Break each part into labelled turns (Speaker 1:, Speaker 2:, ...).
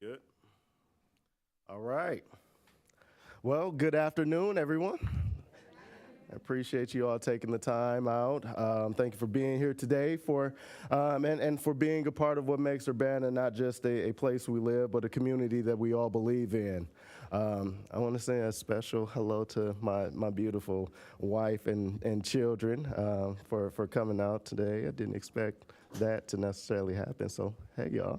Speaker 1: Good. All right. Well, good afternoon, everyone. I appreciate you all taking the time out. Thank you for being here today and for being a part of what makes Urbana not just a place we live, but a community that we all believe in. I want to say a special hello to my beautiful wife and children for coming out today. I didn't expect that to necessarily happen, so hey, y'all.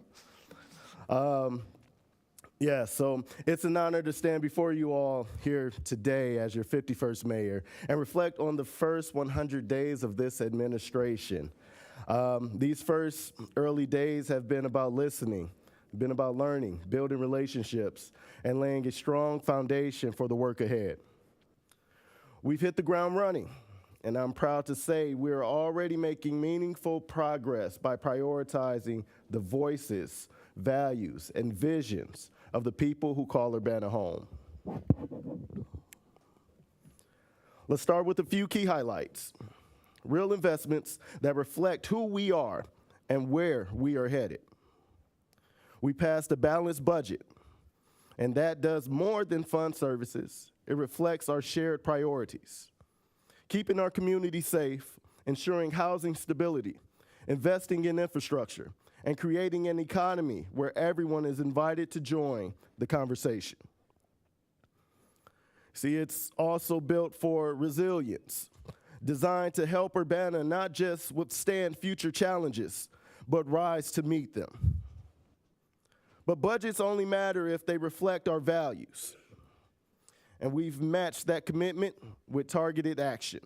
Speaker 1: Yeah, so it's an honor to stand before you all here today as your 51st mayor and reflect on the first 100 days of this administration. These first early days have been about listening, been about learning, building relationships, and laying a strong foundation for the work ahead. We've hit the ground running, and I'm proud to say we're already making meaningful progress by prioritizing the voices, values, and visions of the people who call Urbana home. Let's start with a few key highlights. Real investments that reflect who we are and where we are headed. We passed a balanced budget, and that does more than fund services. It reflects our shared priorities. Keeping our community safe, ensuring housing stability, investing in infrastructure, and creating an economy where everyone is invited to join the conversation. See, it's also built for resilience, designed to help Urbana not just withstand future challenges, but rise to meet them. But budgets only matter if they reflect our values. And we've matched that commitment with targeted action.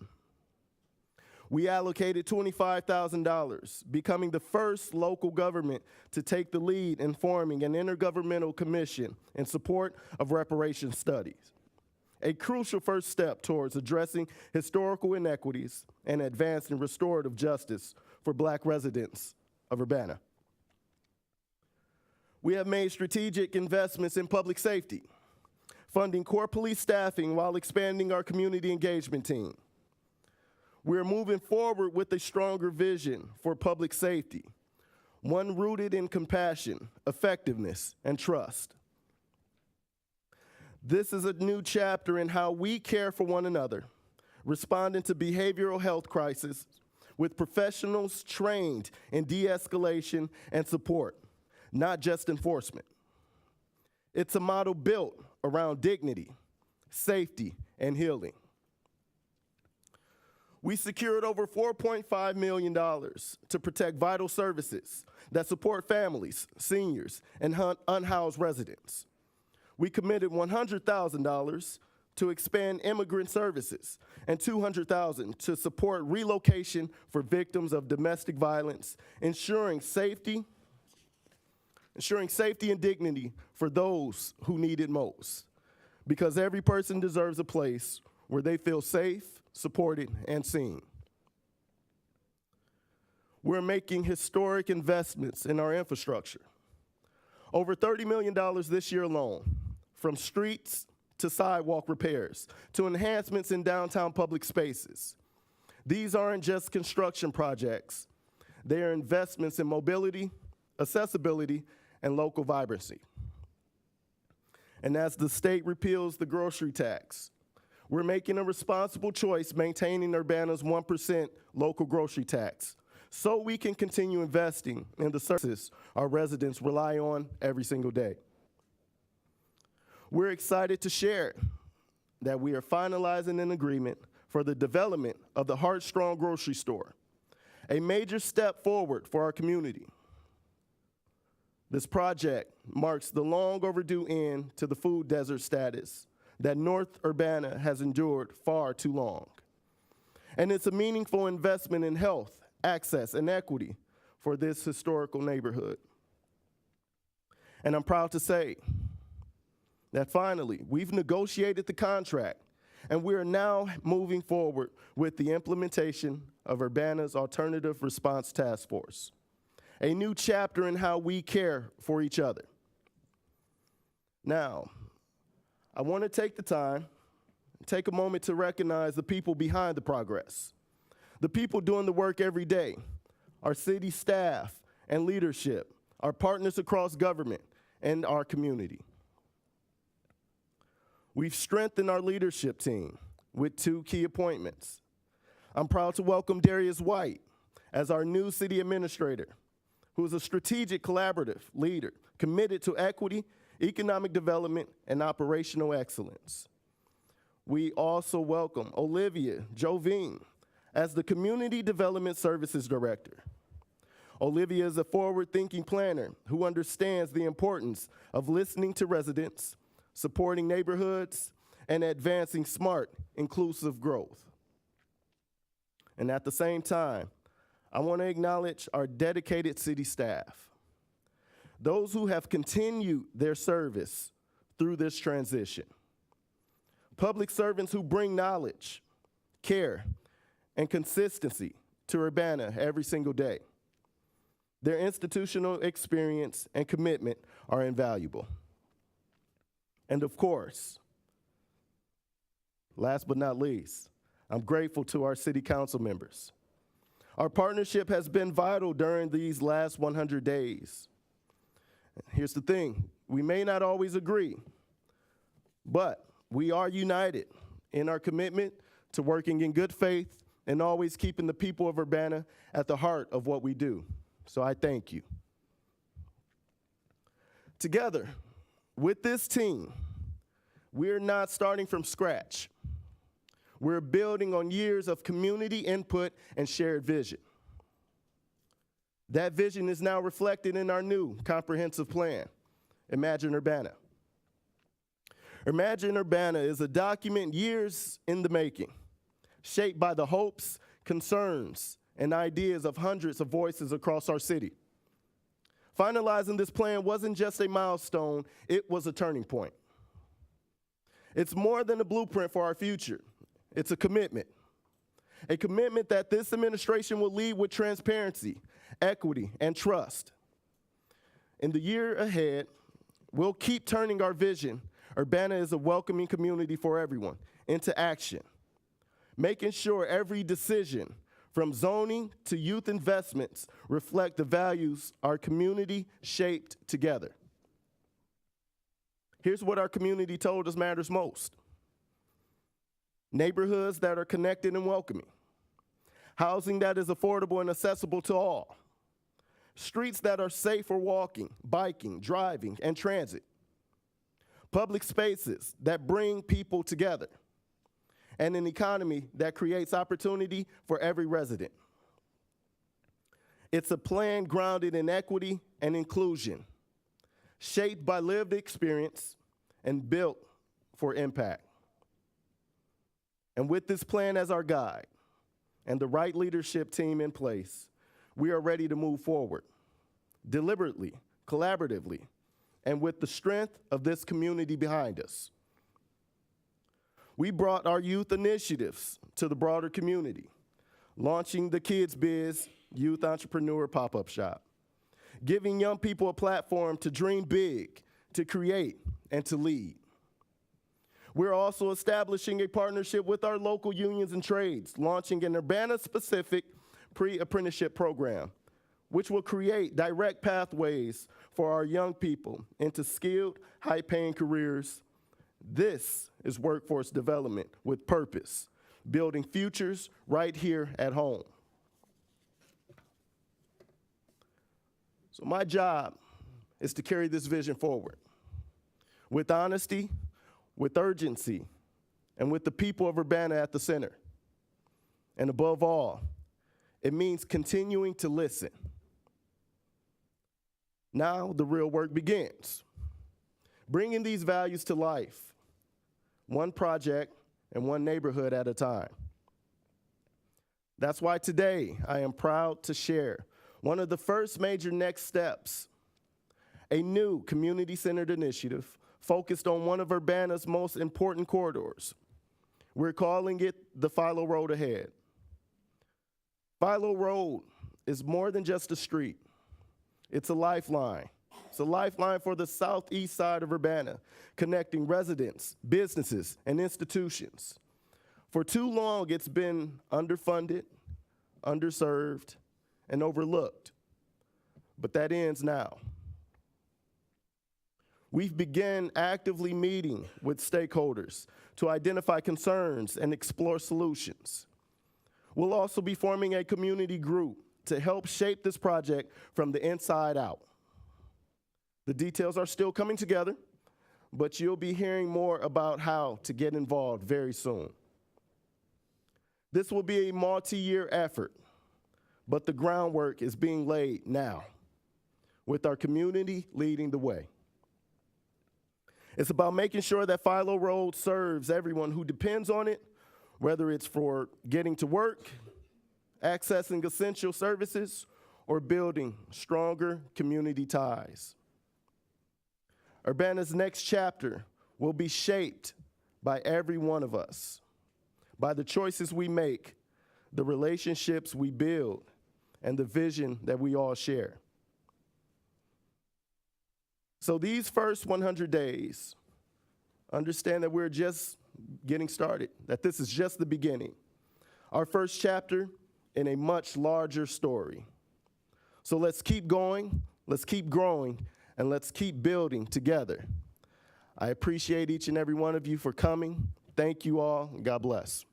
Speaker 1: We allocated $25,000, becoming the first local government to take the lead in forming an intergovernmental commission in support of reparations studies, a crucial first step towards addressing historical inequities and advancing restorative justice for Black residents of Urbana. We have made strategic investments in public safety, funding core police staffing while expanding our community engagement team. We're moving forward with a stronger vision for public safety, one rooted in compassion, effectiveness, and trust. This is a new chapter in how we care for one another, responding to behavioral health crises with professionals trained in de-escalation and support, not just enforcement. It's a model built around dignity, safety, and healing. We secured over $4.5 million to protect vital services that support families, seniors, and unhoused residents. We committed $100,000 to expand immigrant services and $200,000 to support relocation for victims of domestic violence, ensuring safety and dignity for those who need it most. Because every person deserves a place where they feel safe, supported, and seen. We're making historic investments in our infrastructure. Over $30 million this year alone, from streets to sidewalk repairs, to enhancements in downtown public spaces. These aren't just construction projects. They are investments in mobility, accessibility, and local vibrancy. And as the state repeals the grocery tax, we're making a responsible choice maintaining Urbana's 1% local grocery tax so we can continue investing in the services our residents rely on every single day. We're excited to share that we are finalizing an agreement for the development of the Heartstrong grocery store, a major step forward for our community. This project marks the long overdue end to the food desert status that North Urbana has endured far too long. And it's a meaningful investment in health, access, and equity for this historical neighborhood. And I'm proud to say that finally, we've negotiated the contract, and we are now moving forward with the implementation of Urbana's Alternative Response Task Force, a new chapter in how we care for each other. Now, I want to take the time, take a moment to recognize the people behind the progress, the people doing the work every day, our city staff and leadership, our partners across government, and our community. We've strengthened our leadership team with 2 key appointments. I'm proud to welcome Darius White as our new city administrator, who is a strategic collaborative leader committed to equity, economic development, and operational excellence. We also welcome Olivia Jovine as the Community Development Services Director. Olivia is a forward-thinking planner who understands the importance of listening to residents, supporting neighborhoods, and advancing smart, inclusive growth. And at the same time, I want to acknowledge our dedicated city staff, those who have continued their service through this transition. Public servants who bring knowledge, care, and consistency to Urbana every single day. Their institutional experience and commitment are invaluable. And of course, last but not least, I'm grateful to our city council members. Our partnership has been vital during these last 100 days. Here's the thing, we may not always agree, but we are united in our commitment to working in good faith and always keeping the people of Urbana at the heart of what we do. So I thank you. Together, with this team, we're not starting from scratch. We're building on years of community input and shared vision. That vision is now reflected in our new comprehensive plan, Imagine Urbana. Imagine Urbana is a document years in the making, shaped by the hopes, concerns, and ideas of hundreds of voices across our city. Finalizing this plan wasn't just a milestone, it was a turning point. It's more than a blueprint for our future. It's a commitment that this administration will lead with transparency, equity, and trust. In the year ahead, we'll keep turning our vision, Urbana is a welcoming community for everyone, into action, making sure every decision, from zoning to youth investments, reflect the values our community shaped together. Here's what our community told us matters most. Neighborhoods that are connected and welcoming. Housing that is affordable and accessible to all. Streets that are safe for walking, biking, driving, and transit. Public spaces that bring people together. And an economy that creates opportunity for every resident. It's a plan grounded in equity and inclusion, shaped by lived experience and built for impact. And with this plan as our guide and the right leadership team in place, we are ready to move forward, deliberately, collaboratively, and with the strength of this community behind us. We brought our youth initiatives to the broader community, launching the Kids Biz Youth Entrepreneur Pop-Up Shop, giving young people a platform to dream big, to create, and to lead. We're also establishing a partnership with our local unions and trades, launching an Urbana-specific pre-apprenticeship program, which will create direct pathways for our young people into skilled, high-paying careers. This is workforce development with purpose, building futures right here at home. So my job is to carry this vision forward with honesty, with urgency, and with the people of Urbana at the center. And above all, it means continuing to listen. Now the real work begins, bringing these values to life, one project and one neighborhood at a time. That's why today I am proud to share one of the first major next steps, a new community-centered initiative focused on one of Urbana's most important corridors. We're calling it the Pho Road Ahead. Pho Road is more than just a street. It's a lifeline. It's a lifeline for the southeast side of Urbana, connecting residents, businesses, and institutions. For too long, it's been underfunded, underserved, and overlooked. But that ends now. We've begun actively meeting with stakeholders to identify concerns and explore solutions. We'll also be forming a community group to help shape this project from the inside out. The details are still coming together, but you'll be hearing more about how to get involved very soon. This will be a multi-year effort, but the groundwork is being laid now, with our community leading the way. It's about making sure that Pho Road serves everyone who depends on it, whether it's for getting to work, accessing essential services, or building stronger community ties. Urbana's next chapter will be shaped by every one of us, by the choices we make, the relationships we build, and the vision that we all share. So these first 100 days, understand that we're just getting started, that this is just the beginning, our first chapter in a much larger story. So let's keep going, let's keep growing, and let's keep building together. I appreciate each and every one of you for coming. Thank you all, and God bless.